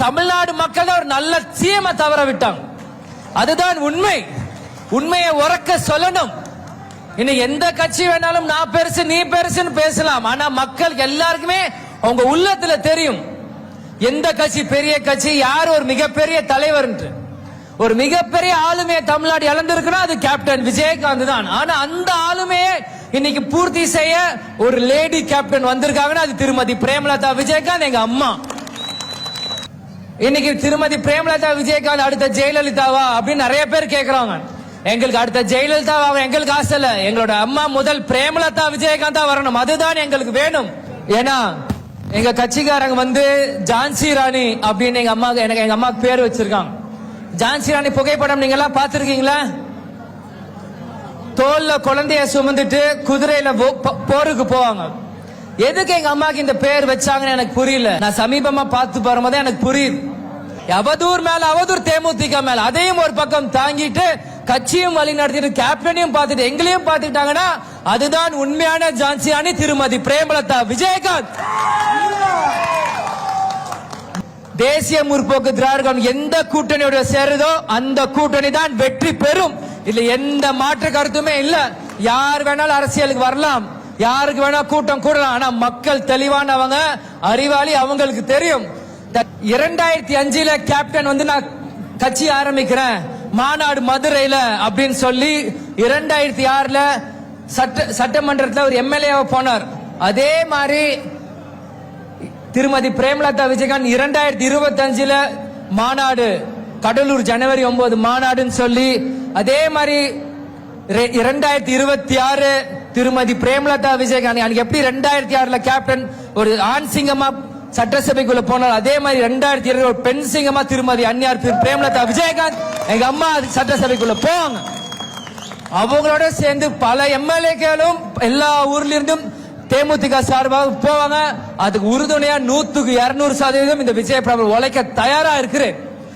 தமிழ்நாடு மக்கள் தான் ஒரு நல்ல சிஎம் தவற விட்டாங்க. அதுதான் உண்மை. உண்மையை உறக்க சொல்லணும். இன்னும் எந்த கட்சி வேணாலும் நான் பெருசு நீ பெருசுன்னு பேசலாம். ஆனா மக்கள் எல்லாருக்குமே அவங்க உள்ளத்துல தெரியும் எந்த கட்சி பெரிய கட்சி, யார் ஒரு மிகப்பெரிய தலைவர். ஒரு மிகப்பெரிய ஆளுமையை தமிழ்நாடு இழந்திருக்குன்னா அது கேப்டன் விஜயகாந்த் தான். ஆனா அந்த ஆளுமையை இன்னைக்கு பூர்த்தி செய்ய ஒரு லேடி கேப்டன் வந்திருக்காங்கன்னா அது திருமதி பிரேமலதா விஜயகாந்த், எங்க அம்மா. இன்னைக்கு திருமதி பிரேமலதா விஜயகாந்த் அடுத்த ஜெயலலிதாவா அப்படின்னு நிறைய பேர் கேட்கறாங்க. எங்களுக்கு அடுத்த ஜெயலலிதாவா எங்களுக்கு ஆசை இல்ல. எங்களோட அம்மா முதல் பிரேமலதா விஜயகாந்தா வரணும். அதுதான் எங்களுக்கு வேணும். ஏன்னா எங்க கட்சிக்காரங்க வந்து ஜான்சி ராணி அப்படின்னு எங்க அம்மாக்கு பேர் வச்சிருக்காங்க. ஜான்சி ராணி புகைப்படம் நீங்க எல்லாம் பாத்திருக்கீங்களா? தோல்ல குழந்தைய சுமந்துட்டு குதிரையில போருக்கு போவாங்க. எதுக்கு எங்க அம்மாக்கு இந்த பேர் வச்சாங்கன்னு எனக்கு புரியல. நான் சமீபமா பார்த்து வரும்போது எனக்கு புரியுது. அவதூர் மேல அவதூர், தேமுதிக மேல அதையும் ஒரு பக்கம் தாங்கிட்டு கட்சியும் வழி நடத்திட்டு கேப்டனையும் பார்த்துட்டு எங்களையும் பார்த்துட்டாங்கன்னா அதுதான் உண்மையான ஜான்சி ராணி திருமதி பிரேமலதா விஜயகாந்த். தேசிய முற்போக்கு திராவிடம் எந்த கூட்டணியோட சேருதோ அந்த கூட்டணி தான் வெற்றி பெறும். இல்ல எந்த மாற்று கருத்துமே இல்ல. யார் வேணாலும் அரசியலுக்கு வரலாம், யாருக்கு வேணா கூட்டம் கூடலாம். ஆனா மக்கள் தெளிவானவங்க, அறிவாளி, அவங்களுக்கு தெரியும். 2005 கேப்டன் வந்து நான் கட்சி ஆரம்பிக்கிறேன் மாநாடு மதுரையில அப்படின்னு சொல்லி 2006 சட்டமன்றத்தில் ஒரு எம்எல்ஏ போனார். அதே மாதிரி திருமதி பிரேமலதா விஜயகாந்த் 2025 மாநாடு, கடலூர் ஜனவரி 9 மாநாடுன்னு சொல்லி, அதே மாதிரி 2026 திருமதி பிரேமலதா விஜயகாந்த் அன்னைக்கு எப்படி 2006 கேப்டன் ஒரு ஆண் சிங்கமா சட்டசபைக்குள்ள போனார், அதே மாதிரி 2020 ஒரு பெண் சிங்கமா திருமதி அன்னியார் பிரேமலதா விஜயகாந்த் எங்க அம்மா சட்டசபைக்குள்ள போவாங்க. அவங்களோட சேர்ந்து பல எம்எல்ஏக்களும் எல்லா ஊர்ல இருந்தும் தேமுதிக சார்பாக போவாங்க. அதுக்கு உறுதுணையா 100க்கு 200% இந்த விஜய பிரபு உழைக்க தயாரா இருக்கிறேன்.